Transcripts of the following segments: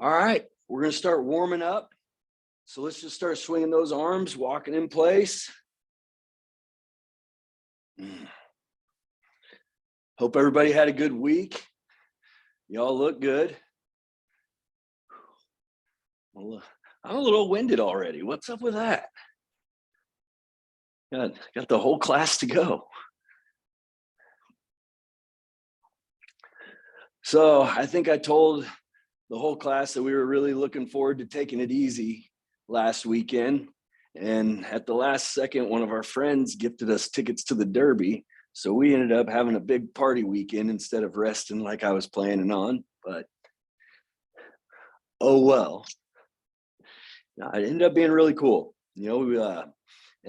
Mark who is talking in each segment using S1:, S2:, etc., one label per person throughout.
S1: All right, we're going to start warming up. So let's just start swinging those arms, walking in place. Hope everybody had a good week. Y'all look good. Well, I'm a little winded already. What's up with that? Got the whole class to go. So I think I told the whole class that we were really looking forward to taking it easy last weekend. And at the last second, one of our friends gifted us tickets to the Derby. So we ended up having a big party weekend instead of resting like I was planning on. But oh well. It ended up being really cool. And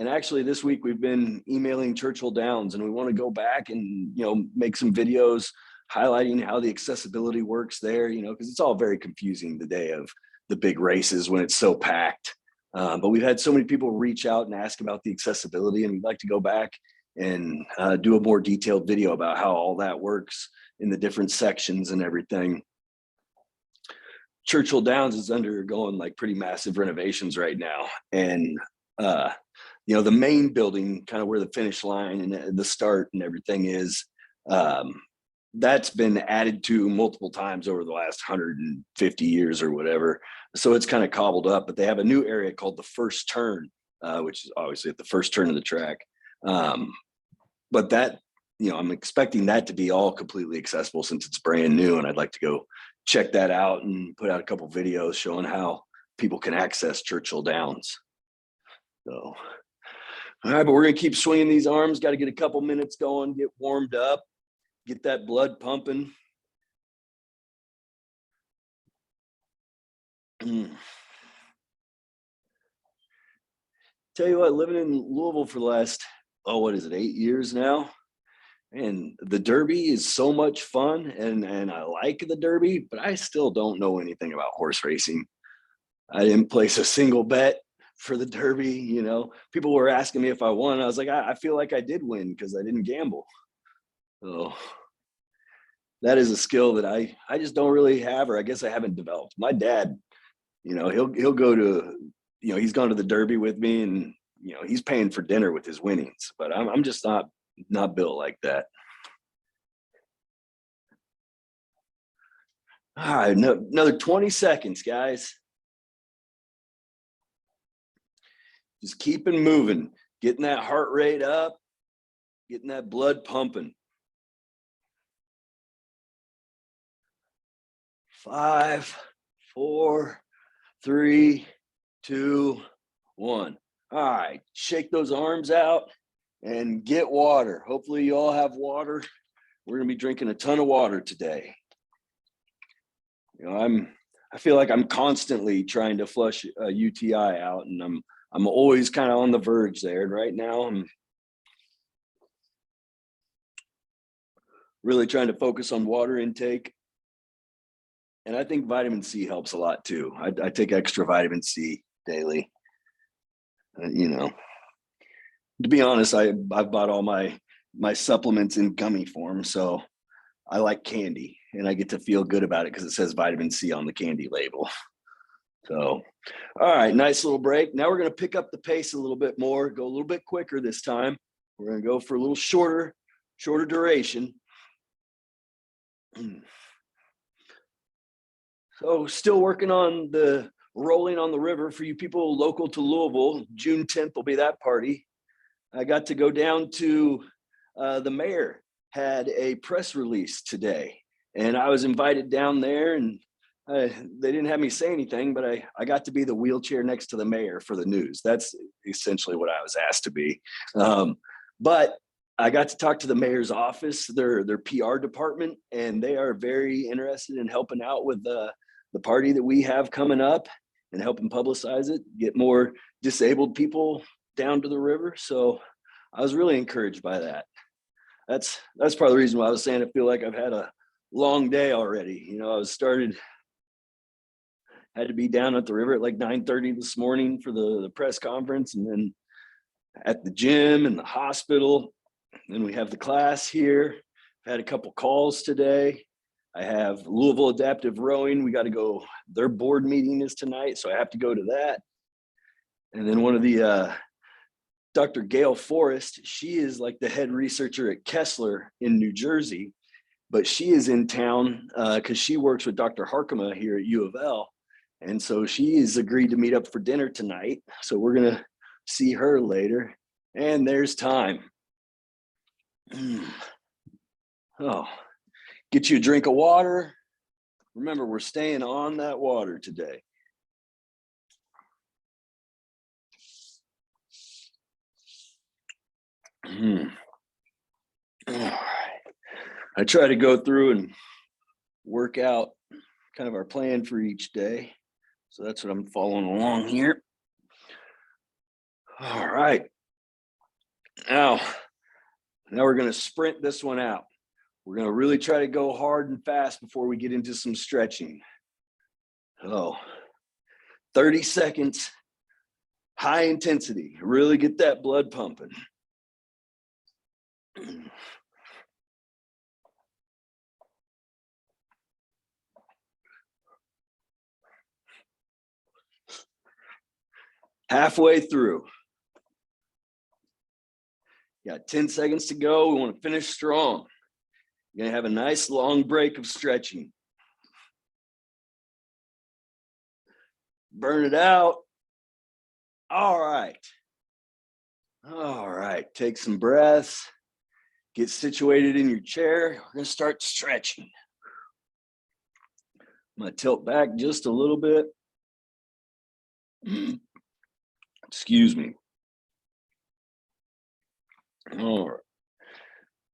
S1: actually this week we've been emailing Churchill Downs, and we want to go back and, make some videos highlighting how the accessibility works there, because it's all very confusing the day of the big races when it's so packed. But we've had so many people reach out and ask about the accessibility, and we'd like to go back and do a more detailed video about how all that works in the different sections and everything. Churchill Downs is undergoing like pretty massive renovations right now. And, the main building, kind of where the finish line and the start and everything is, that's been added to multiple times over the last 150 years or whatever. So it's kind of cobbled up, but they have a new area called the first turn, which is obviously at the first turn of the track. But that, I'm expecting that to be all completely accessible since it's brand new. And I'd like to go check that out and put out a couple videos showing how people can access Churchill Downs. So, all right, but we're going to keep swinging these arms. Got to get a couple minutes going, get warmed up, get that blood pumping. Tell you what, living in Louisville for the last, 8 years now. And the Derby is so much fun, and I like the Derby, but I still don't know anything about horse racing. I didn't place a single bet for the Derby. People were asking me if I won. I was like, I feel like I did win because I didn't gamble. So that is a skill that I just don't really have, or I guess I haven't developed. My dad, he'll go to, he's gone to the Derby with me, and he's paying for dinner with his winnings, but I'm just not built like that. All right, another 20 seconds, guys. Just keeping moving, getting that heart rate up, getting that blood pumping. 5, 4, 3, 2, 1. All right, shake those arms out and get water. Hopefully you all have water. We're gonna be drinking a ton of water today. I feel like I'm constantly trying to flush a UTI out, and I'm always kind of on the verge there. And right now I'm really trying to focus on water intake. And I think vitamin C helps a lot too. I take extra vitamin C daily. To be honest, I've bought all my supplements in gummy form, so I like candy, and I get to feel good about it because it says vitamin C on the candy label. So, all right, nice little break. Now we're going to pick up the pace a little bit more, go a little bit quicker this time. We're going to go for a little shorter duration. So still working on the rolling on the river for you people local to Louisville. June 10th will be that party. I got to go down to the mayor had a press release today, and I was invited down there, and they didn't have me say anything, but I got to be the wheelchair next to the mayor for the news. That's essentially what I was asked to be. But I got to talk to the mayor's office, their PR department, and they are very interested in helping out with the party that we have coming up and helping publicize it, get more disabled people down to the river. So I was really encouraged by that. That's part of the reason why I was saying I feel like I've had a long day already. Had to be down at the river at like 9:30 this morning for the press conference, and then at the gym and the hospital. Then we have the class here. I've had a couple calls today. I have Louisville Adaptive Rowing. We got to go. Their board meeting is tonight, so I have to go to that. And then one of the Dr. Gail Forrest, she is like the head researcher at Kessler in New Jersey, but she is in town because she works with Dr. Harkema here at U of L. And so she has agreed to meet up for dinner tonight. So we're going to see her later. And there's time. Oh, get you a drink of water. Remember, we're staying on that water today. All right. I try to go through and work out kind of our plan for each day. So that's what I'm following along here. All right. Now we're going to sprint this one out. We're going to really try to go hard and fast before we get into some stretching. Oh, 30 seconds, high intensity, really get that blood pumping. Halfway through. Got 10 seconds to go. We want to finish strong. You're going to have a nice long break of stretching. Burn it out. All right. All right. Take some breaths. Get situated in your chair. We're going to start stretching. I'm going to tilt back just a little bit. Excuse me. All right.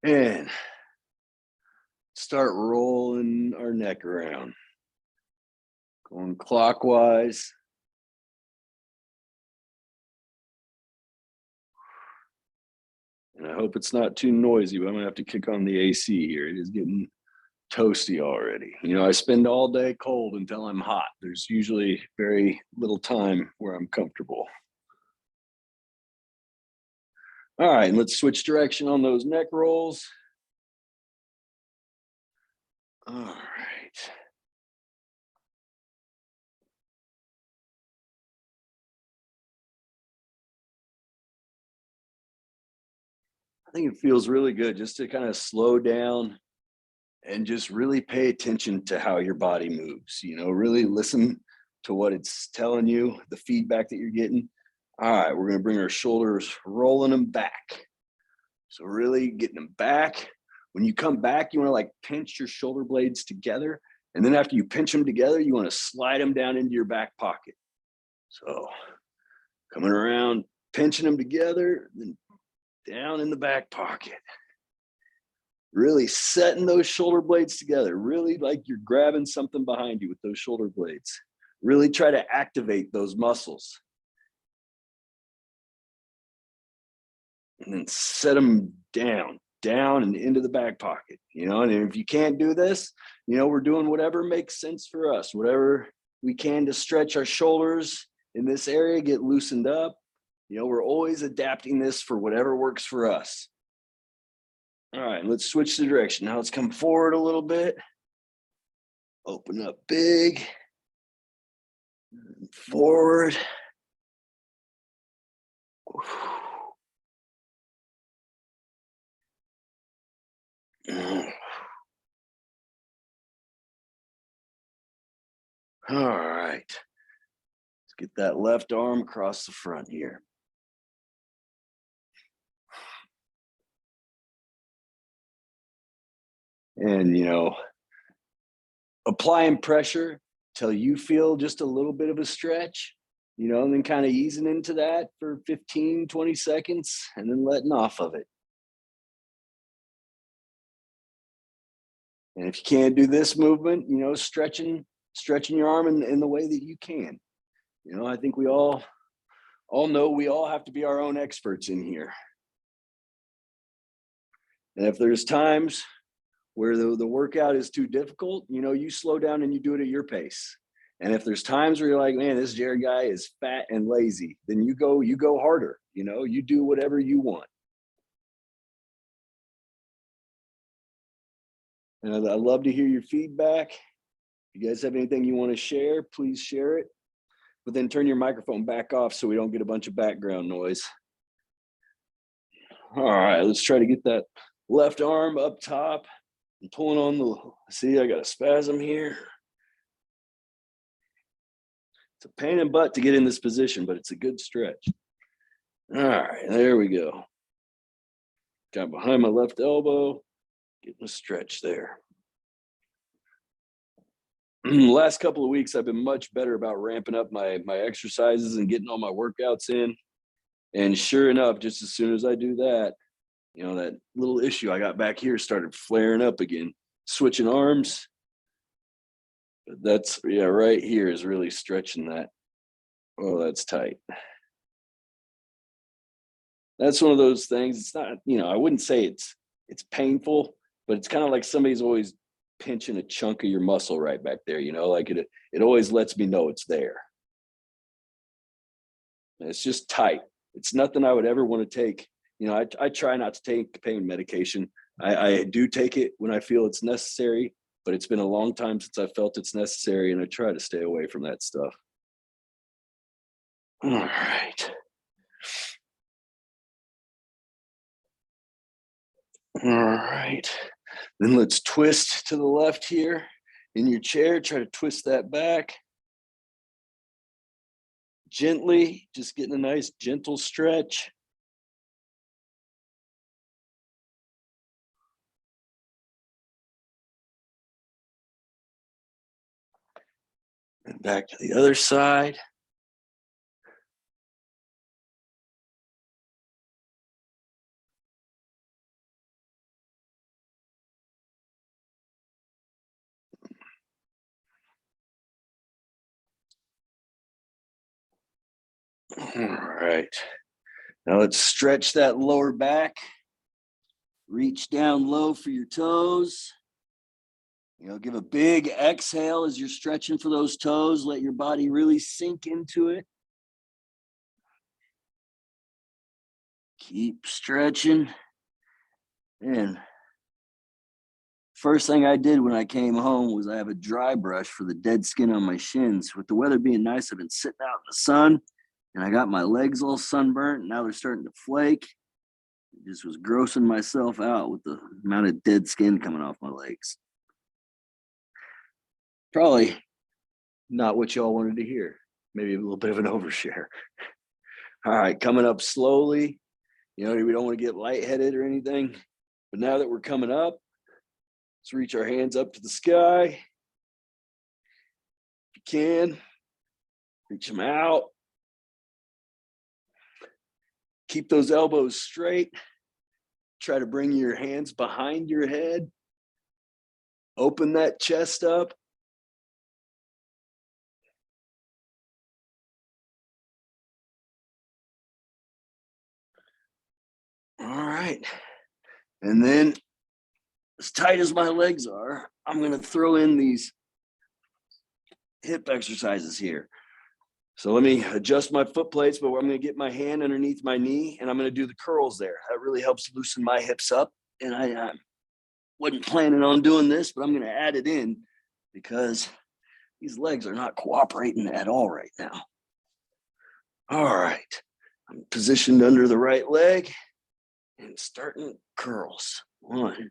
S1: And start rolling our neck around. Going clockwise. And I hope it's not too noisy, but I'm gonna have to kick on the AC here. It is getting toasty already. You know, I spend all day cold until I'm hot. There's usually very little time where I'm comfortable. All right, let's switch direction on those neck rolls. All right. I think it feels really good just to kind of slow down and just really pay attention to how your body moves. You know, really listen to what it's telling you, the feedback that you're getting. All right, we're going to bring our shoulders, rolling them back. So really getting them back. When you come back, you want to like pinch your shoulder blades together. And then after you pinch them together, you want to slide them down into your back pocket. So coming around, pinching them together, then down in the back pocket. Really setting those shoulder blades together, really like you're grabbing something behind you with those shoulder blades. Really try to activate those muscles. And then set them down and into the back pocket, you know, and if you can't do this, you know, we're doing whatever makes sense for us, whatever we can to stretch our shoulders in this area, get loosened up. You know, we're always adapting this for whatever works for us. All right, let's switch the direction. Now let's come forward a little bit. Open up big. Forward. All right. Let's get that left arm across the front here. And, you know, applying pressure till you feel just a little bit of a stretch, you know, and then kind of easing into that for 15, 20 seconds and then letting off of it. And if you can't do this movement, you know, stretching your arm in the way that you can. You know, I think we all know we all have to be our own experts in here. And if there's times where the workout is too difficult, you know, you slow down and you do it at your pace. And if there's times where you're like, man, this Jared guy is fat and lazy, then you go harder, you know, you do whatever you want. And I love to hear your feedback. If you guys have anything you want to share, please share it. But then turn your microphone back off so we don't get a bunch of background noise. All right, let's try to get that left arm up top and pulling on the, see, I got a spasm here. It's a pain in the butt to get in this position, but it's a good stretch. All right, there we go. Got behind my left elbow, getting a stretch there. Last couple of weeks, I've been much better about ramping up my exercises and getting all my workouts in. And sure enough, just as soon as I do that, you know, that little issue I got back here started flaring up again. Switching arms. But that's, yeah, right here is really stretching that. Oh, that's tight. That's one of those things. It's not, you know, I wouldn't say it's painful, but it's kind of like somebody's always pinching a chunk of your muscle right back there, you know, like it always lets me know it's there. And it's just tight. It's nothing I would ever want to take. You know, I try not to take pain medication. I do take it when I feel it's necessary, but it's been a long time since I felt it's necessary, and I try to stay away from that stuff. All right. All right. Then let's twist to the left here in your chair. Try to twist that back. Gently, just getting a nice gentle stretch. And back to the other side. All right. Now let's stretch that lower back. Reach down low for your toes. You know, give a big exhale as you're stretching for those toes. Let your body really sink into it. Keep stretching. And first thing I did when I came home was I have a dry brush for the dead skin on my shins. With the weather being nice, I've been sitting out in the sun, and I got my legs all sunburnt, and now they're starting to flake. I just was grossing myself out with the amount of dead skin coming off my legs. Probably not what y'all wanted to hear. Maybe a little bit of an overshare. All right, coming up slowly. You know, we don't want to get lightheaded or anything. But now that we're coming up, let's reach our hands up to the sky. If you can, reach them out. Keep those elbows straight. Try to bring your hands behind your head. Open that chest up. All right. And then, as tight as my legs are, I'm going to throw in these hip exercises here. So let me adjust my foot plates, but I'm going to get my hand underneath my knee, and I'm going to do the curls there. That really helps loosen my hips up. And I wasn't planning on doing this, but I'm going to add it in because these legs are not cooperating at all right now. All right. I'm positioned under the right leg and starting curls. 1.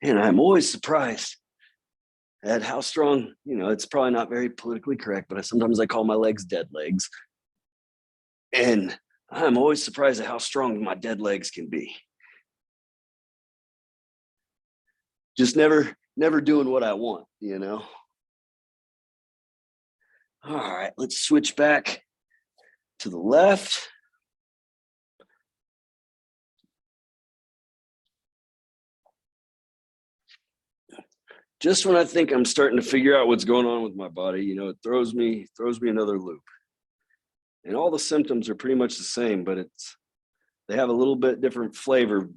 S1: And I'm always surprised at how strong, you know, it's probably not very politically correct, but sometimes I call my legs dead legs. And I'm always surprised at how strong my dead legs can be. Just never doing what I want, you know? All right, let's switch back to the left. Just when I think I'm starting to figure out what's going on with my body, you know, it throws me another loop. And all the symptoms are pretty much the same, but they have a little bit different flavor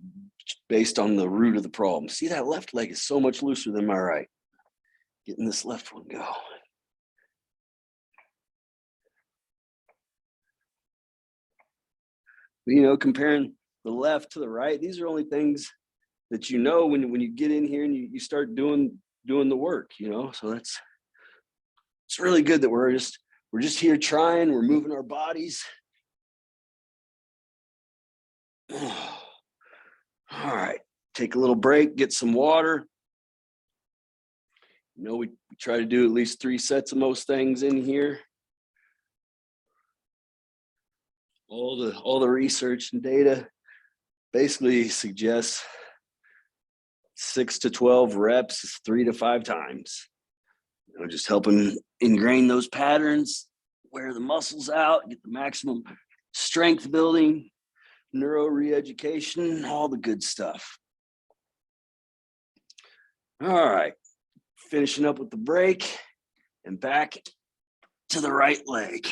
S1: based on the root of the problem. See, that left leg is so much looser than my right. Getting this left one go. you know, comparing the left to the right, these are only things that you know when you get in here and you start doing the work, you know. So it's really good that we're just here trying, we're moving our bodies. All right, take a little break, get some water. You know, we try to do at least 3 sets of most things in here. All the research and data basically suggests 6 to 12 reps, 3 to 5 times. You know, just helping ingrain those patterns, wear the muscles out, get the maximum strength building, neuro re-education, all the good stuff. All right, finishing up with the break and back to the right leg.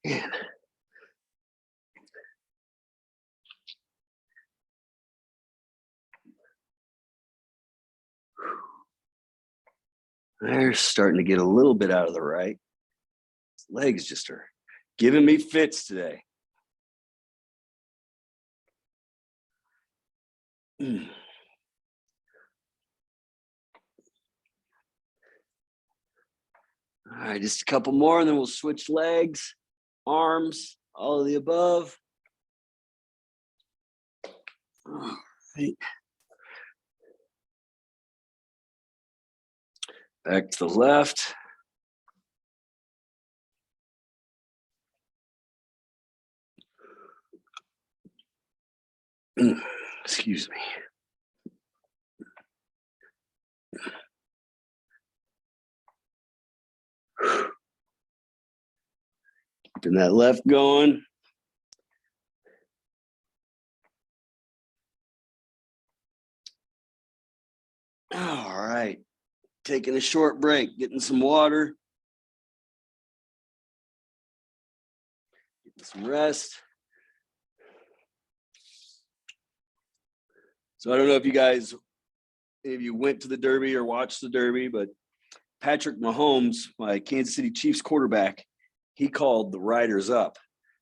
S1: Man. They're starting to get a little bit out of the right. Legs just are giving me fits today. All right, just a couple more and then we'll switch legs, arms, all of the above. All right. Back to the left. Excuse me. Keeping that left going. All right, taking a short break, getting some water, getting some rest. So I don't know if you went to the Derby or watched the Derby, but Patrick Mahomes, my Kansas City Chiefs quarterback, he called the riders up.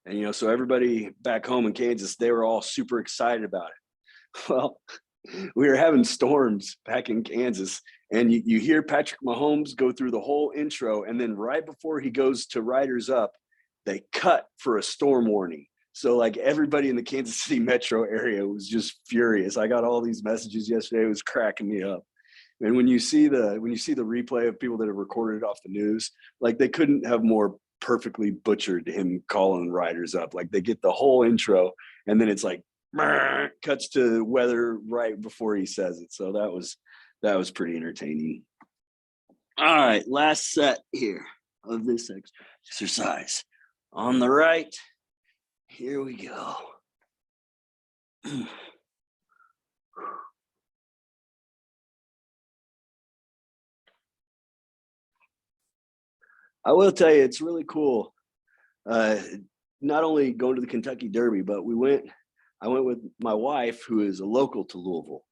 S1: And, you know, so everybody back home in Kansas, they were all super excited about it. Well, we were having storms back in Kansas, and you hear Patrick Mahomes go through the whole intro, and then right before he goes to riders up, they cut for a storm warning. So like everybody in the Kansas City metro area was just furious. I got all these messages yesterday. It was cracking me up. And when you see the replay of people that have recorded it off the news, like they couldn't have more perfectly butchered him calling riders up. Like they get the whole intro and then it's like cuts to weather right before he says it. So that was pretty entertaining. All right, last set here of this exercise. On the right, here we go. I will tell you, it's really cool. Not only going to the Kentucky Derby, but I went with my wife, who is a local to Louisville.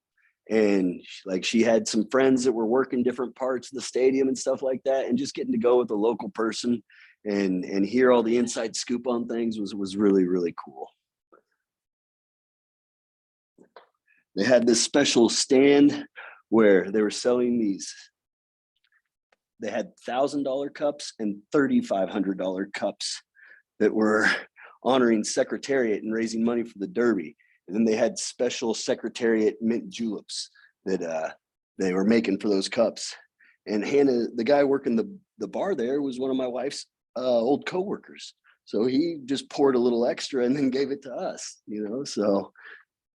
S1: And she had some friends that were working different parts of the stadium and stuff like that. And just getting to go with a local person and hear all the inside scoop on things was really, really cool. They had this special stand where they were selling these. They had $1,000 cups and $3,500 cups that were honoring Secretariat and raising money for the Derby. And then they had special Secretariat mint juleps that they were making for those cups. And Hannah, the guy working the bar there, was one of my wife's old coworkers. So he just poured a little extra and then gave it to us, you know. So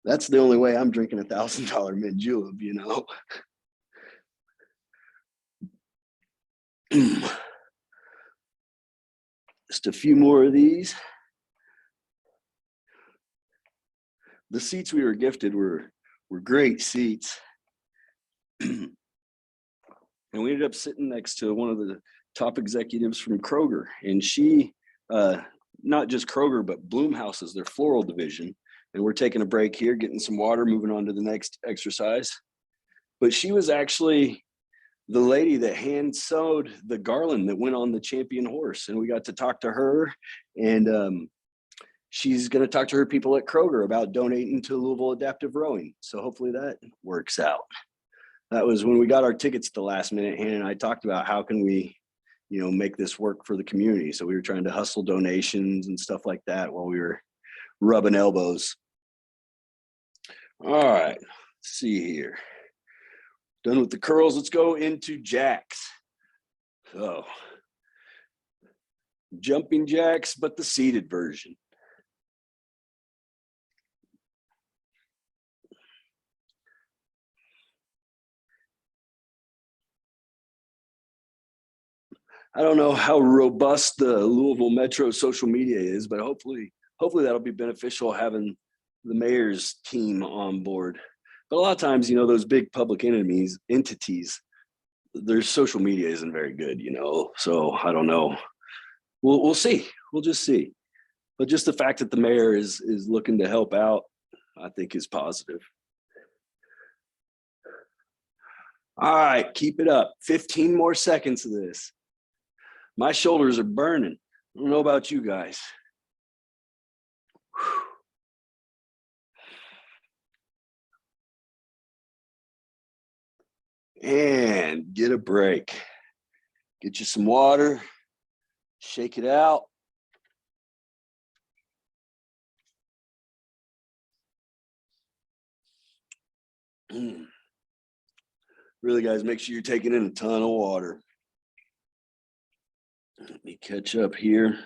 S1: that's the only way I'm drinking a $1,000 mint julep, you know. Just a few more of these. The seats we were gifted were great seats. And we ended up sitting next to one of the top executives from Kroger. And she, not just Kroger, but Bloomhouse's, their floral division. And we're taking a break here, getting some water, moving on to the next exercise. but she was actually the lady that hand sewed the garland that went on the champion horse. And we got to talk to her, and she's going to talk to her people at Kroger about donating to Louisville Adaptive Rowing. So hopefully that works out. That was when we got our tickets at the last minute. Hannah and I talked about how can we, make this work for the community. So we were trying to hustle donations and stuff like that while we were rubbing elbows. All right, let's see here. Done with the curls. Let's go into jacks. So jumping jacks, but the seated version. I don't know how robust the Louisville Metro social media is, but hopefully that'll be beneficial having the mayor's team on board. But a lot of times, those big public entities, their social media isn't very good, So I don't know. We'll see. We'll just see. But just the fact that the mayor is looking to help out, I think is positive. All right, keep it up. 15 more seconds of this. My shoulders are burning. I don't know about you guys. And get a break. Get you some water. Shake it out. Really, guys, make sure you're taking in a ton of water. Let me catch up here.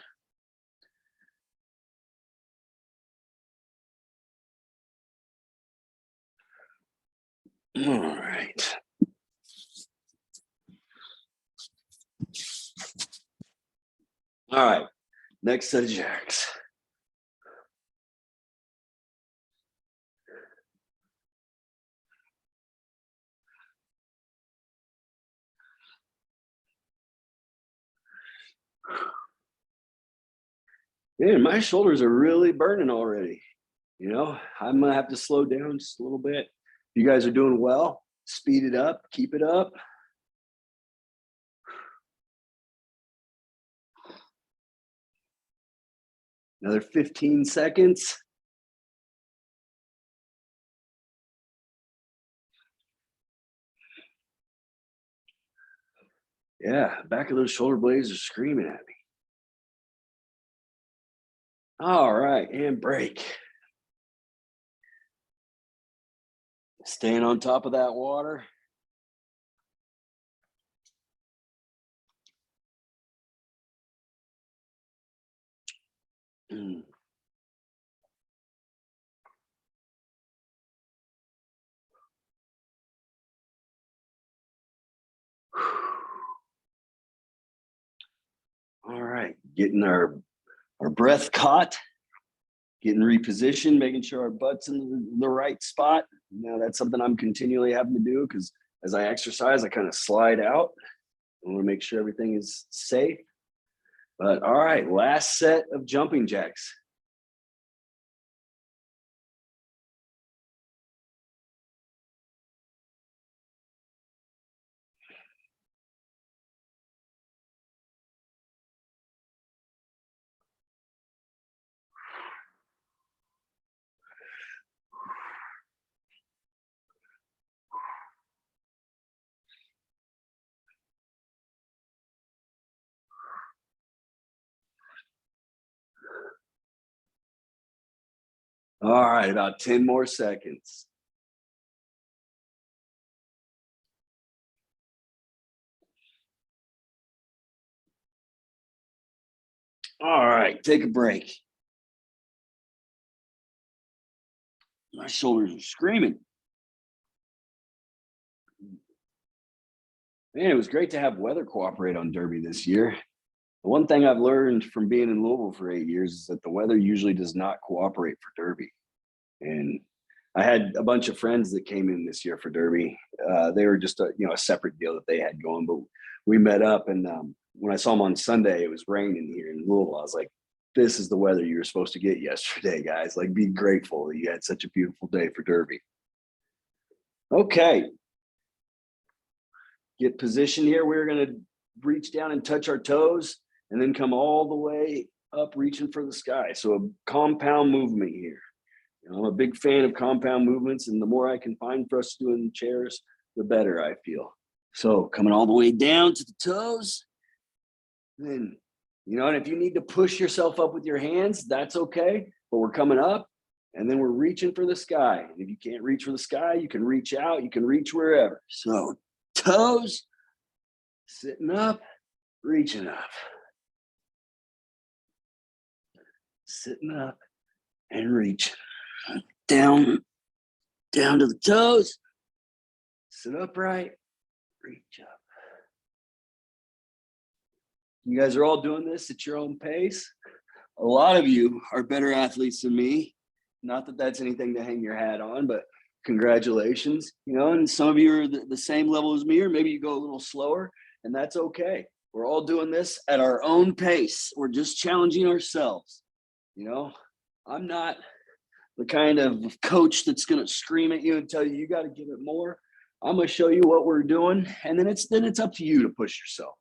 S1: All right. All right. Next set of jacks. Man, my shoulders are really burning already. I'm gonna have to slow down just a little bit. You guys are doing well. Speed it up, keep it up. Another 15 seconds. Yeah, back of those shoulder blades are screaming at me. All right, and break. Staying on top of that water. All right, getting our breath caught, getting repositioned, making sure our butt's in the right spot. That's something I'm continually having to do because as I exercise, I kind of slide out. I want to make sure everything is safe. But all right, last set of jumping jacks. All right, about 10 more seconds. All right, take a break. My shoulders are screaming. Man, it was great to have weather cooperate on Derby this year. The one thing I've learned from being in Louisville for 8 years is that the weather usually does not cooperate for Derby. And I had a bunch of friends that came in this year for Derby. They were just a separate deal that they had going, but we met up, and when I saw them on Sunday, it was raining here in Louisville. I was like, this is the weather you were supposed to get yesterday, guys. Like, be grateful that you had such a beautiful day for Derby. Okay, Get positioned here. We're going to reach down and touch our toes and then come all the way up, reaching for the sky. So a compound movement here. I'm a big fan of compound movements, and the more I can find for us doing chairs, the better I feel. So coming all the way down to the toes. Then, and if you need to push yourself up with your hands, that's okay. But we're coming up and then we're reaching for the sky. And if you can't reach for the sky, you can reach out, you can reach wherever. So toes, sitting up, reaching up. Sitting up and reaching. Down to the toes. Sit upright, reach up. You guys are all doing this at your own pace. A lot of you are better athletes than me. Not that that's anything to hang your hat on, but congratulations. And some of you are the same level as me, or maybe you go a little slower, and that's okay. We're all doing this at our own pace. We're just challenging ourselves. I'm not the kind of coach that's going to scream at you and tell you got to give it more. I'm going to show you what we're doing, and then it's up to you to push yourself.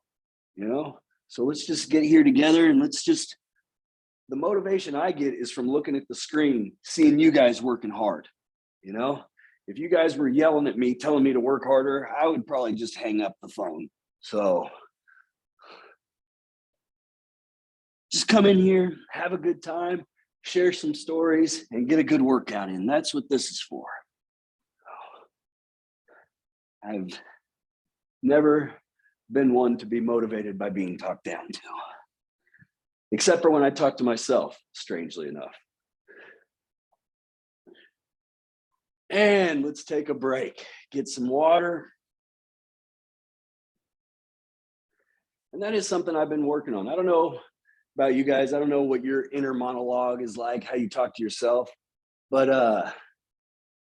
S1: So let's just get here together, and the motivation I get is from looking at the screen, seeing you guys working hard. If you guys were yelling at me, telling me to work harder, I would probably just hang up the phone. So just come in here, have a good time, share some stories, and get a good workout in. That's what this is for. I've never been one to be motivated by being talked down to, except for when I talk to myself, strangely enough. And let's take a break, get some water. And that is something I've been working on. I don't know about you guys. I don't know what your inner monologue is like, how you talk to yourself, but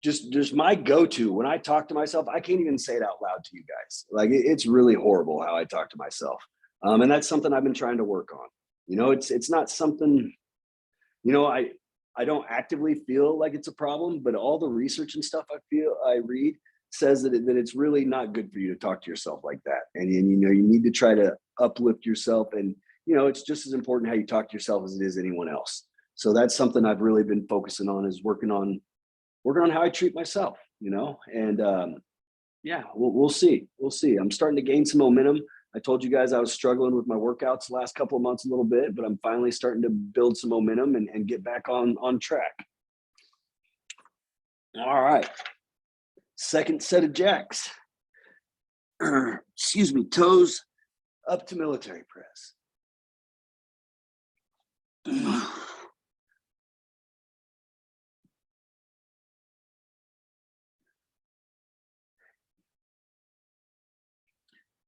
S1: just my go-to when I talk to myself, I can't even say it out loud to you guys. Like it's really horrible how I talk to myself. And that's something I've been trying to work on. It's not something, I don't actively feel like it's a problem, but all the research and stuff I read says that it's really not good for you to talk to yourself like that. And you need to try to uplift yourself, and it's just as important how you talk to yourself as it is anyone else. So that's something I've really been focusing on, is working on how I treat myself, and we'll see. I'm starting to gain some momentum. I told you guys I was struggling with my workouts the last couple of months a little bit, but I'm finally starting to build some momentum and get back on track. All right. Second set of jacks. Excuse me, toes up to military press.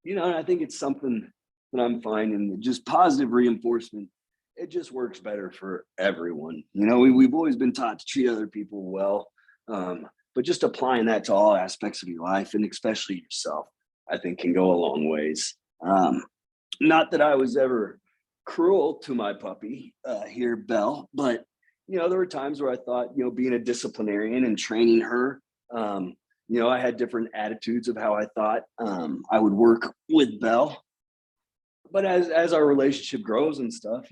S1: And I think it's something that I'm finding, just positive reinforcement. It just works better for everyone. We've always been taught to treat other people well, but just applying that to all aspects of your life, and especially yourself, I think can go a long ways. Not that I was ever cruel to my puppy here, Belle, but there were times where I thought, being a disciplinarian and training her, I had different attitudes of how I thought I would work with Belle. But as our relationship grows and stuff,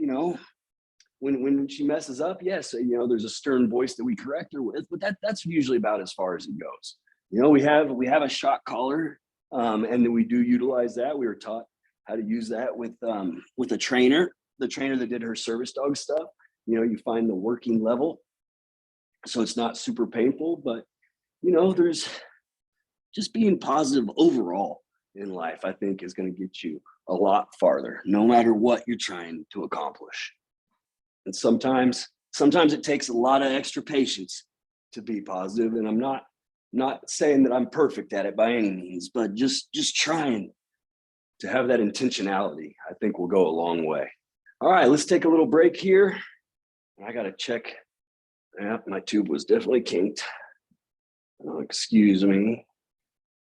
S1: when she messes up, yes, there's a stern voice that we correct her with, but that's usually about as far as it goes. We have a shock collar, and then we do utilize that. We were taught how to use that with a trainer, the trainer that did her service dog stuff. You find the working level, so it's not super painful, but there's just being positive overall in life, I think, is going to get you a lot farther, no matter what you're trying to accomplish. And sometimes it takes a lot of extra patience to be positive. And I'm not saying that I'm perfect at it by any means, but just trying to have that intentionality, I think, will go a long way. All right, let's take a little break here. I got to check. Yeah, my tube was definitely kinked. Oh, excuse me.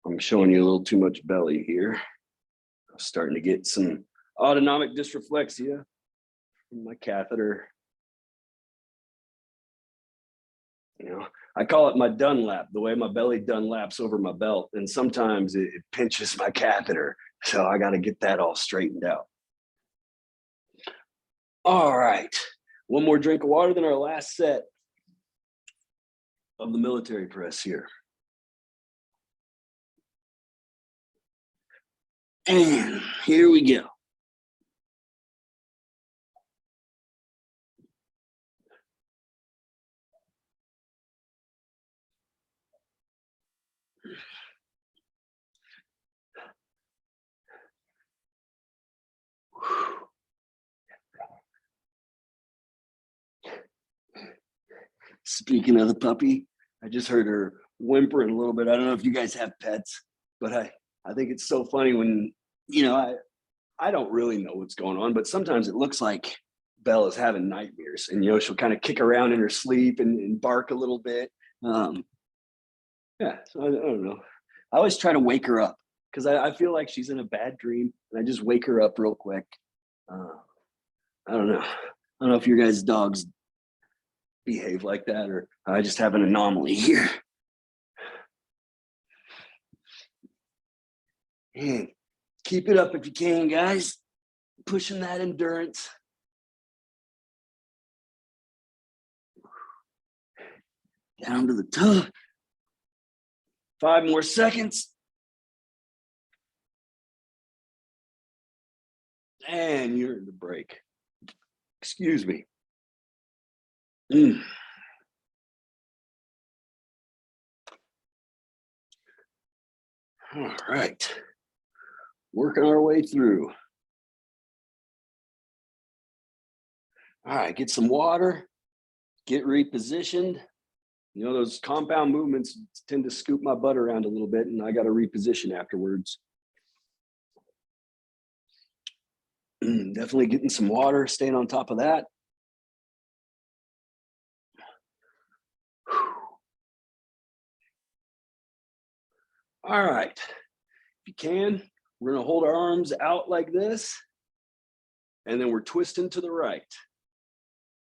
S1: I'm showing you a little too much belly here. I'm starting to get some autonomic dysreflexia from my catheter. You know, I call it my Dunlap, the way my belly Dunlaps over my belt. And sometimes it pinches my catheter. So I got to get that all straightened out. All right. One more drink of water, then our last set of the military press here. And here we go. Speaking of the puppy, I just heard her whimpering a little bit. I don't know if you guys have pets, but I think it's so funny when, you know, I don't really know what's going on, but sometimes it looks like Bella's having nightmares, and, you know, she'll kind of kick around in her sleep and bark a little bit. Um, yeah, so I don't know. I always try to wake her up because I feel like she's in a bad dream, and I just wake her up real quick. Uh, I don't know. I don't know if your guys' dogs behave like that, or I just have an anomaly here. And keep it up if you can, guys. Pushing that endurance. Down to the tub. 5 more seconds. And you're in the break. Excuse me. All right. Working our way through. All right, get some water, get repositioned. You know, those compound movements tend to scoop my butt around a little bit, and I got to reposition afterwards. Definitely getting some water, staying on top of that. All right, if you can, we're gonna hold our arms out like this, and then we're twisting to the right.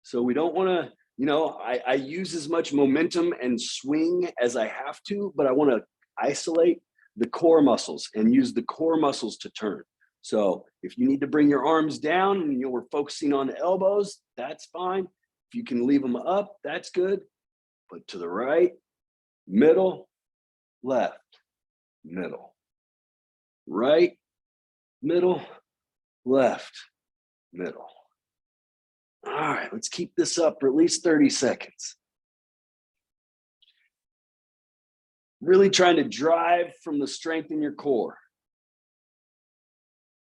S1: So we don't wanna, you know, I use as much momentum and swing as I have to, but I wanna isolate the core muscles and use the core muscles to turn. So if you need to bring your arms down and, you know, we're focusing on the elbows, that's fine. If you can leave them up, that's good. But to the right, middle, left, middle, right, middle, left, middle. All right, let's keep this up for at least 30 seconds. Really trying to drive from the strength in your core.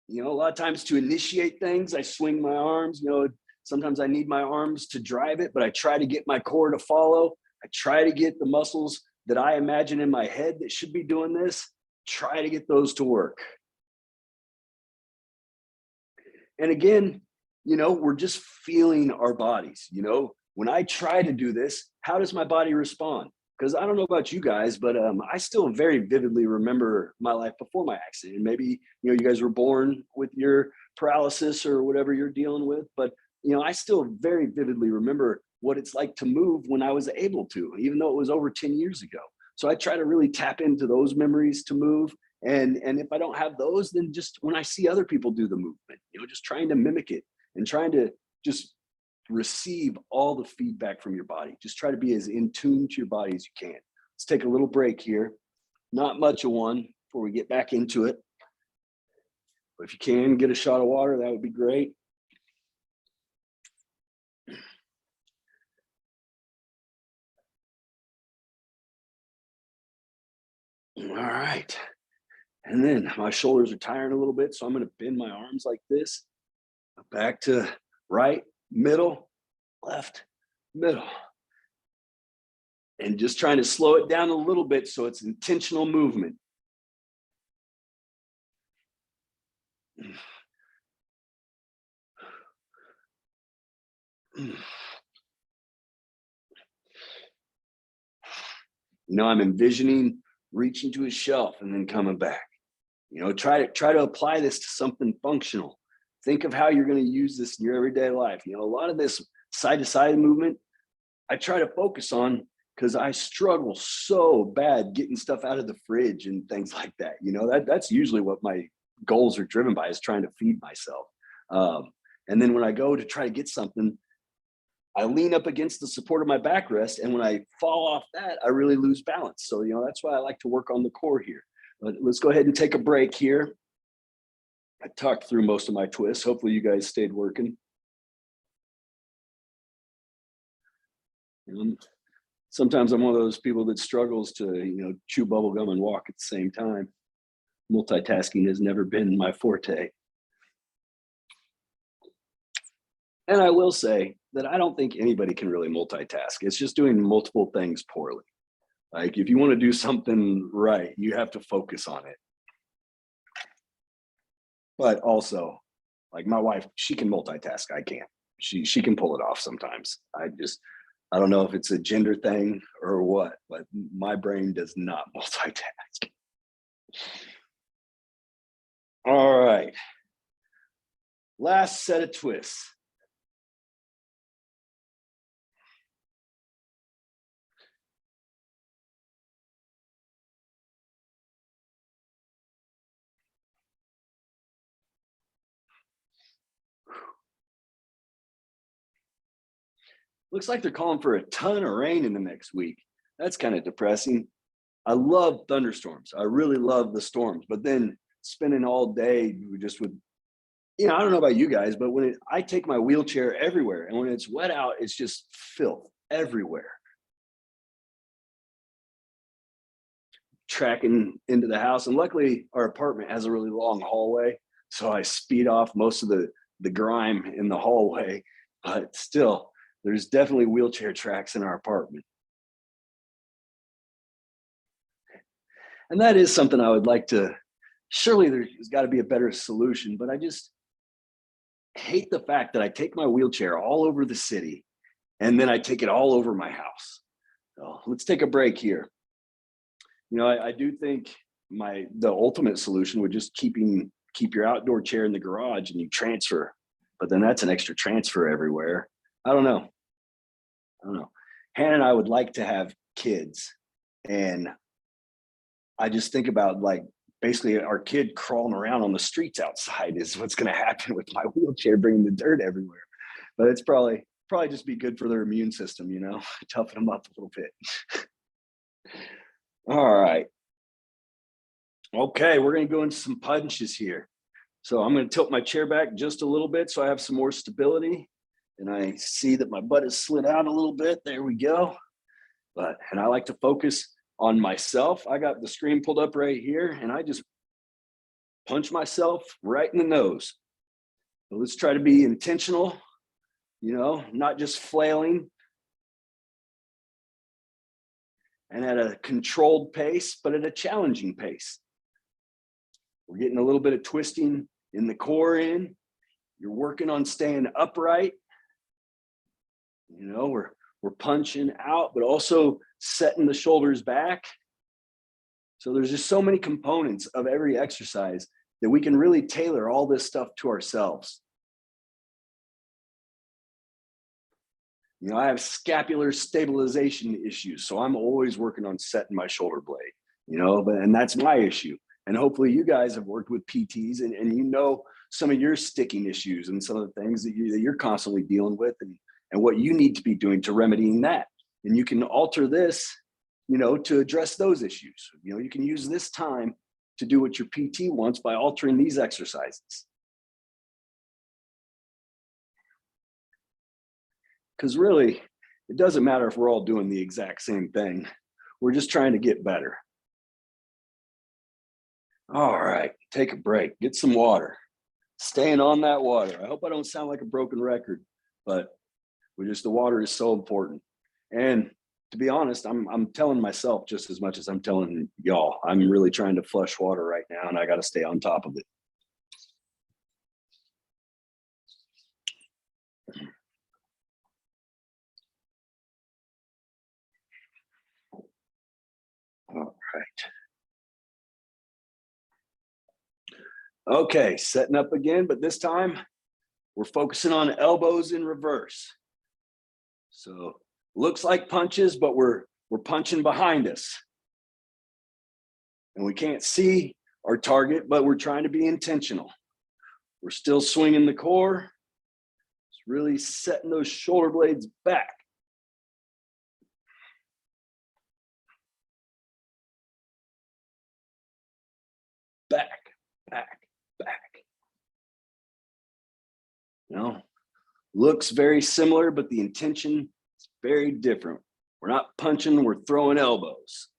S1: You know, a lot of times to initiate things, I swing my arms. You know, sometimes I need my arms to drive it, but I try to get my core to follow. I try to get the muscles that I imagine in my head that should be doing this, try to get those to work. And again, you know, we're just feeling our bodies. You know, when I try to do this, how does my body respond? Because I don't know about you guys, but I still very vividly remember my life before my accident. Maybe, you know, you guys were born with your paralysis or whatever you're dealing with, but, you know, I still very vividly remember what it's like to move when I was able to, even though it was over 10 years ago. So I try to really tap into those memories to move. And if I don't have those, then just when I see other people do the movement, you know, just trying to mimic it and trying to just receive all the feedback from your body. Just try to be as in tune to your body as you can. Let's take a little break here. Not much of one before we get back into it. But if you can get a shot of water, that would be great. All right. And then my shoulders are tiring a little bit, so I'm going to bend my arms like this. Back to right, middle, left, middle. And just trying to slow it down a little bit so it's intentional movement. You know, I'm envisioning reaching to a shelf and then coming back. You know, try to apply this to something functional. Think of how you're going to use this in your everyday life. You know, a lot of this side to side movement, I try to focus on because I struggle so bad getting stuff out of the fridge and things like that. You know, that's usually what my goals are driven by, is trying to feed myself. And then when I go to try to get something, I lean up against the support of my backrest, and when I fall off that, I really lose balance. So, you know, that's why I like to work on the core here. But let's go ahead and take a break here. I talked through most of my twists. Hopefully you guys stayed working. Sometimes I'm one of those people that struggles to, you know, chew bubble gum and walk at the same time. Multitasking has never been my forte. And I will say that I don't think anybody can really multitask. It's just doing multiple things poorly. Like, if you want to do something right, you have to focus on it. But also, like my wife, she can multitask. I can't. She can pull it off sometimes. I don't know if it's a gender thing or what, but my brain does not multitask. All right. Last set of twists. Looks like they're calling for a ton of rain in the next week. That's kind of depressing. I love thunderstorms. I really love the storms, but then spending all day just with, you know, I don't know about you guys, but I take my wheelchair everywhere, and when it's wet out, it's just filth everywhere. Tracking into the house, and luckily our apartment has a really long hallway, so I speed off most of the grime in the hallway, but still, there's definitely wheelchair tracks in our apartment. And that is something I would like to, surely there's got to be a better solution, but I just hate the fact that I take my wheelchair all over the city and then I take it all over my house. So let's take a break here. You know, I do think the ultimate solution would just keep your outdoor chair in the garage and you transfer, but then that's an extra transfer everywhere. I don't know. Hannah and I would like to have kids, and I just think about, like, basically our kid crawling around on the streets outside is what's going to happen with my wheelchair bringing the dirt everywhere. But it's probably just be good for their immune system, you know, toughen them up a little bit. All right. Okay, we're going to go into some punches here. So I'm going to tilt my chair back just a little bit so I have some more stability. And I see that my butt is slid out a little bit. There we go. And I like to focus on myself. I got the screen pulled up right here, and I just punch myself right in the nose. So let's try to be intentional, you know, not just flailing, and at a controlled pace, but at a challenging pace. We're getting a little bit of twisting in the core in. You're working on staying upright. You know, we're punching out, but also setting the shoulders back. So there's just so many components of every exercise that we can really tailor all this stuff to ourselves. You know, I have scapular stabilization issues, so I'm always working on setting my shoulder blade, you know, and that's my issue. And hopefully you guys have worked with PTs and you know some of your sticking issues and some of the things that you're constantly dealing with, and what you need to be doing to remedying that. And you can alter this, you know, to address those issues. You know, you can use this time to do what your PT wants by altering these exercises. Because really, it doesn't matter if we're all doing the exact same thing. We're just trying to get better. All right, take a break, get some water. Staying on that water. I hope I don't sound like a broken record, but the water is so important. And to be honest, I'm telling myself just as much as I'm telling y'all. I'm really trying to flush water right now, and I got to stay on top of it. All right. Okay, setting up again, but this time we're focusing on elbows in reverse. So looks like punches, but we're we're punching behind us. And we can't see our target, but we're trying to be intentional. We're still swinging the core. It's really setting those shoulder blades back. Back, back, back. You know, looks very similar, but the intention is very different. We're not punching, we're throwing elbows.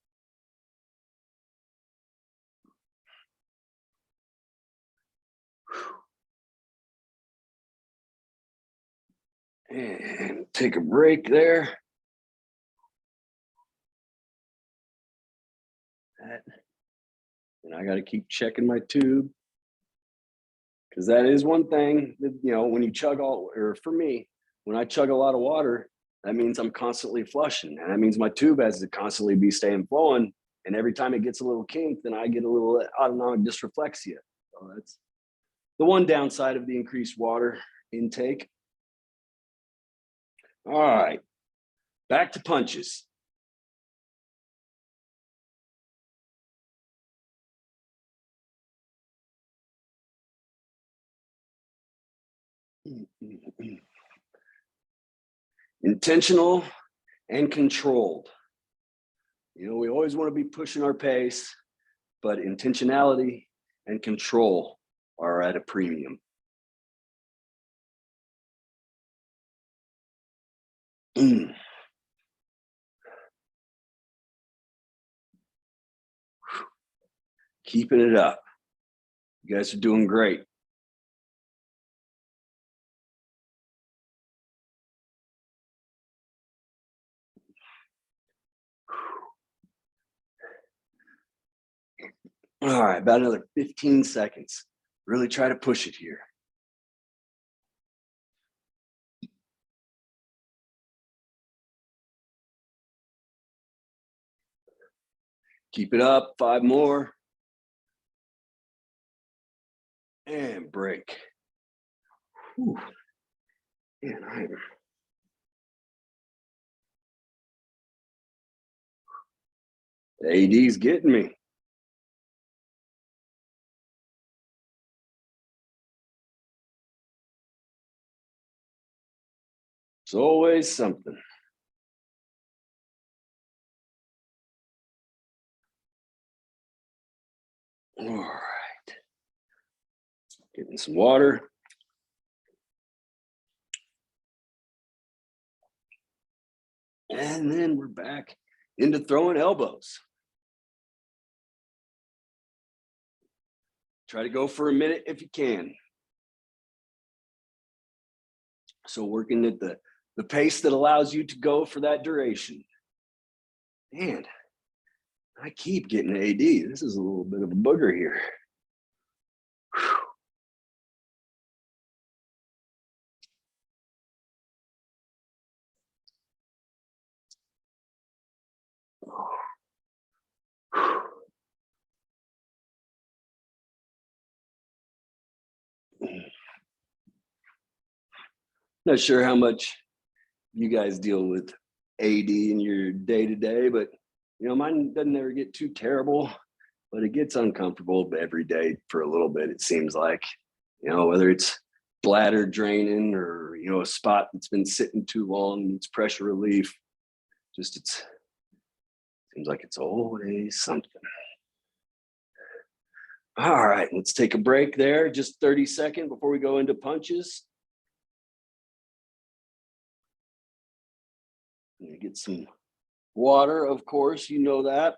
S1: And take a break there. And I got to keep checking my tube, because that is one thing that, you know, when you chug all, or for me, when I chug a lot of water, that means I'm constantly flushing, and that means my tube has to constantly be staying flowing. And every time it gets a little kink, then I get a little autonomic dysreflexia. So that's the one downside of the increased water intake. All right, back to punches. Intentional and controlled. You know, we always want to be pushing our pace, but intentionality and control are at a premium. Keeping it up. You guys are doing great. All right, about another 15 seconds. Really try to push it here. Keep it up, 5 more. And break. Whew. Man, AD's getting me. It's always something. All right. Getting some water. And then we're back into throwing elbows. Try to go for a minute if you can. So working at the pace that allows you to go for that duration. Man, I keep getting AD. This is a little bit of a booger here. Not sure how much you guys deal with AD in your day-to-day, but you know, mine doesn't ever get too terrible, but it gets uncomfortable every day for a little bit, it seems like. You know, whether it's bladder draining or, you know, a spot that's been sitting too long, needs pressure relief. Just it seems like it's always something. All right, let's take a break there, just 30 seconds before we go into punches. Get some water, of course, you know that.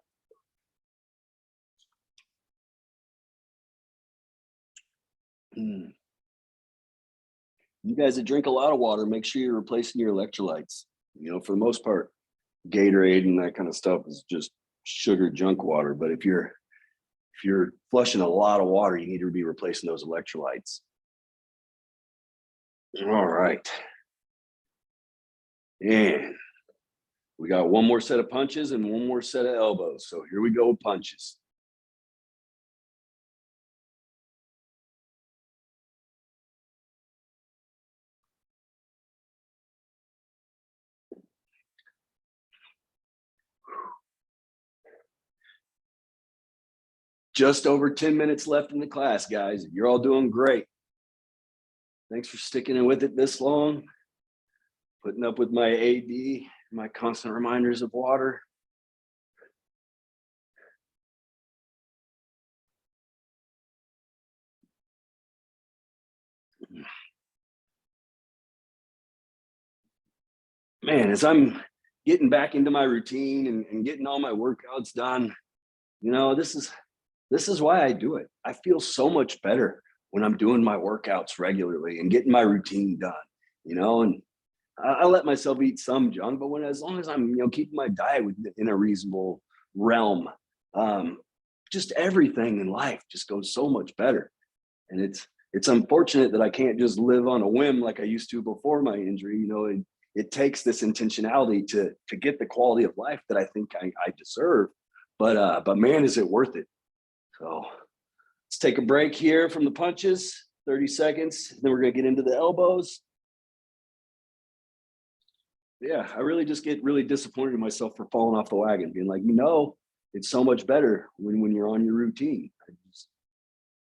S1: You guys that drink a lot of water, make sure you're replacing your electrolytes. You know, for the most part, Gatorade and that kind of stuff is just sugar junk water. But if you're flushing a lot of water, you need to be replacing those electrolytes. All right. And we got one more set of punches and one more set of elbows. So here we go, punches. Just over 10 minutes left in the class, guys. You're all doing great. Thanks for sticking in with it this long, putting up with my AD, my constant reminders of water. Man, as I'm getting back into my routine and getting all my workouts done, this is why I do it. I feel so much better when I'm doing my workouts regularly and getting my routine done, and I let myself eat some junk, but as long as I'm, keeping my diet in a reasonable realm, just everything in life just goes so much better. And it's unfortunate that I can't just live on a whim like I used to before my injury. It takes this intentionality to get the quality of life that I think I deserve. But man, is it worth it? So let's take a break here from the punches, 30 seconds. Then we're gonna get into the elbows. Yeah, I really just get really disappointed in myself for falling off the wagon, being like, it's so much better when you're on your routine. Just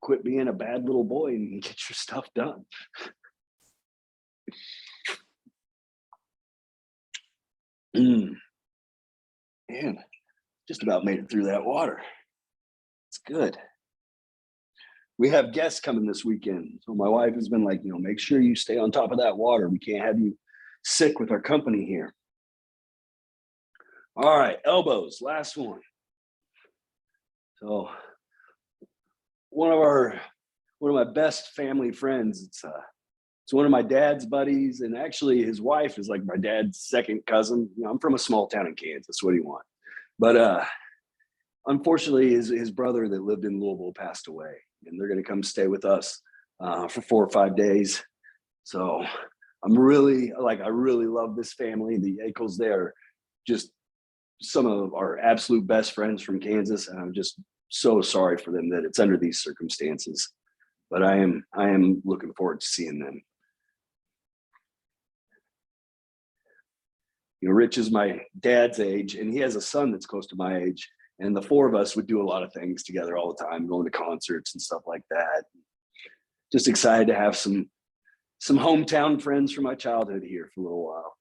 S1: quit being a bad little boy and get your stuff done. Man, just about made it through that water. It's good. We have guests coming this weekend. So my wife has been like, make sure you stay on top of that water. We can't have you sick with our company here. All right, elbows, last one. So one of my best family friends, it's one of my dad's buddies, and actually his wife is like my dad's second cousin. I'm from a small town in Kansas. What do you want? But unfortunately, his brother that lived in Louisville passed away, and they're going to come stay with us for 4 or 5 days. So I really love this family. The Ackles, they're just some of our absolute best friends from Kansas, and I'm just so sorry for them that it's under these circumstances. But I am looking forward to seeing them. Rich is my dad's age, and he has a son that's close to my age. And the four of us would do a lot of things together all the time, going to concerts and stuff like that. Just excited to have some hometown friends from my childhood here for a little while.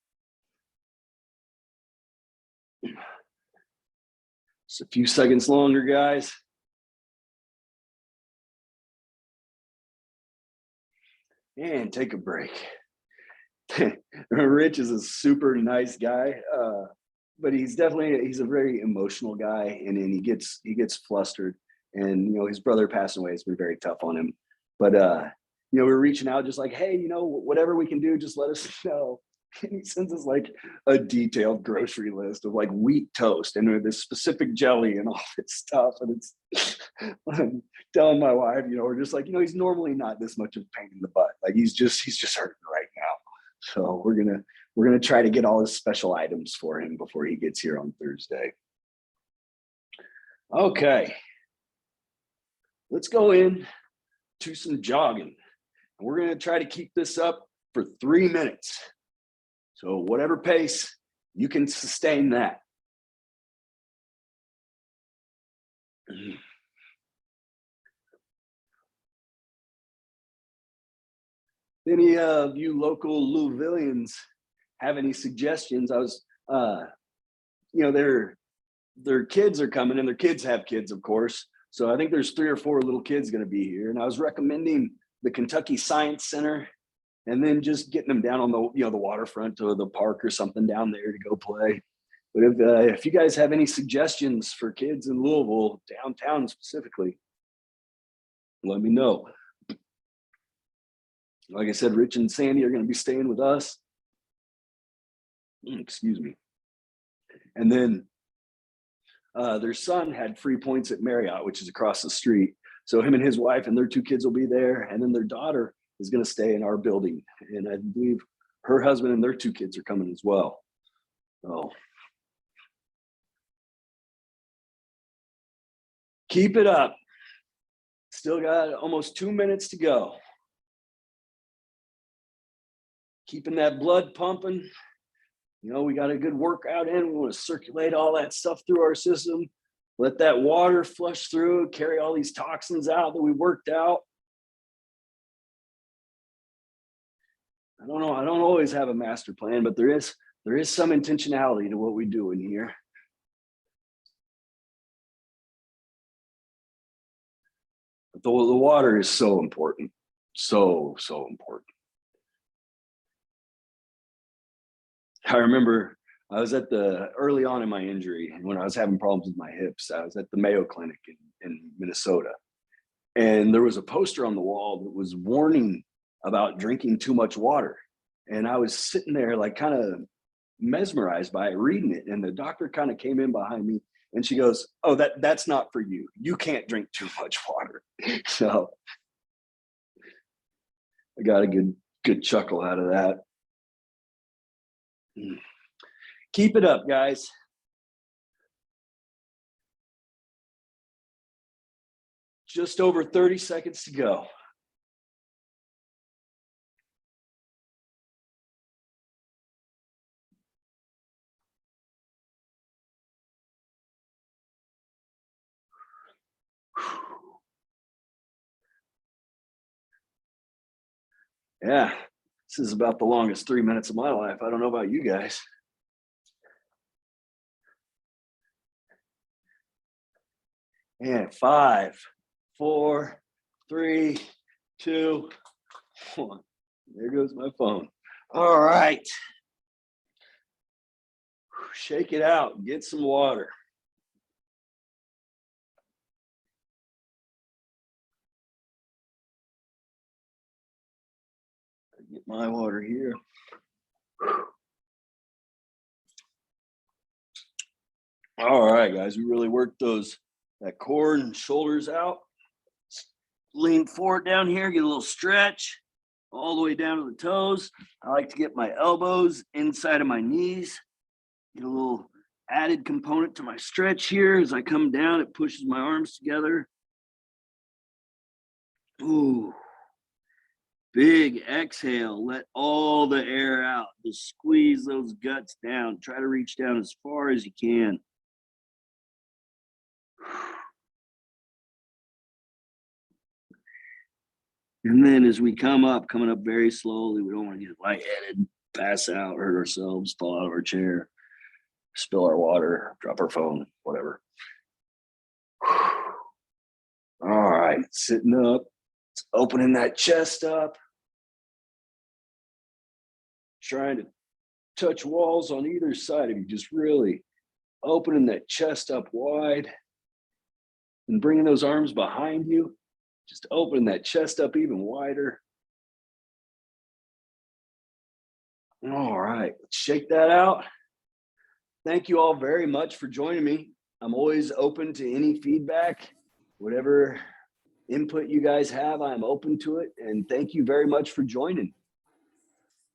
S1: Just a few seconds longer, guys. And take a break. Rich is a super nice guy, but he's a very emotional guy, and he gets flustered. And his brother passing away has been very tough on him. But we're reaching out, just like, hey, whatever we can do, just let us know. And he sends us like a detailed grocery list of like wheat toast and this specific jelly and all this stuff. And it's I'm telling my wife, we're just like, he's normally not this much of a pain in the butt. Like he's just hurting right now. So we're gonna try to get all his special items for him before he gets here on Thursday. Okay, let's go in to some jogging. We're gonna try to keep this up for 3 minutes. So whatever pace, you can sustain that. Any of you local Louisvillians have any suggestions? I was, their kids are coming, and their kids have kids, of course. So I think there's 3 or 4 little kids going to be here, and I was recommending the Kentucky Science Center, and then just getting them down on the the waterfront or the park or something down there to go play. But if you guys have any suggestions for kids in Louisville, downtown specifically, let me know. Like I said, Rich and Sandy are going to be staying with us. Excuse me. And then their son had free points at Marriott, which is across the street. So him and his wife and their 2 kids will be there. And then their daughter is going to stay in our building. And I believe her husband and their 2 kids are coming as well. So keep it up. Still got almost 2 minutes to go. Keeping that blood pumping. We got a good workout in. We want to circulate all that stuff through our system. Let that water flush through, carry all these toxins out that we worked out. I don't know. I don't always have a master plan, but there is some intentionality to what we do in here. But the water is so important. So important. I remember I was at early on in my injury, when I was having problems with my hips, I was at the Mayo Clinic in Minnesota. And there was a poster on the wall that was warning about drinking too much water. And I was sitting there like kind of mesmerized by it, reading it. And the doctor kind of came in behind me and she goes, "Oh, that's not for you. You can't drink too much water." So I got a good chuckle out of that. Keep it up, guys. Just over 30 seconds to go. Yeah, this is about the longest 3 minutes of my life. I don't know about you guys. And 5, 4, 3, 2, 1. There goes my phone. All right. Shake it out. Get some water. Get my water here. All right, guys. We really worked that core and shoulders out. Lean forward down here, get a little stretch all the way down to the toes. I like to get my elbows inside of my knees. Get a little added component to my stretch here. As I come down, it pushes my arms together. Ooh. Big exhale. Let all the air out. Just squeeze those guts down. Try to reach down as far as you can. And then as we coming up very slowly. We don't want to get lightheaded, pass out, hurt ourselves, fall out of our chair, spill our water, drop our phone, whatever. All right, sitting up, opening that chest up, trying to touch walls on either side of you, just really opening that chest up wide and bringing those arms behind you, just opening that chest up even wider. All right, let's shake that out. Thank you all very much for joining me. I'm always open to any feedback, whatever input you guys have, I'm open to it. And thank you very much for joining.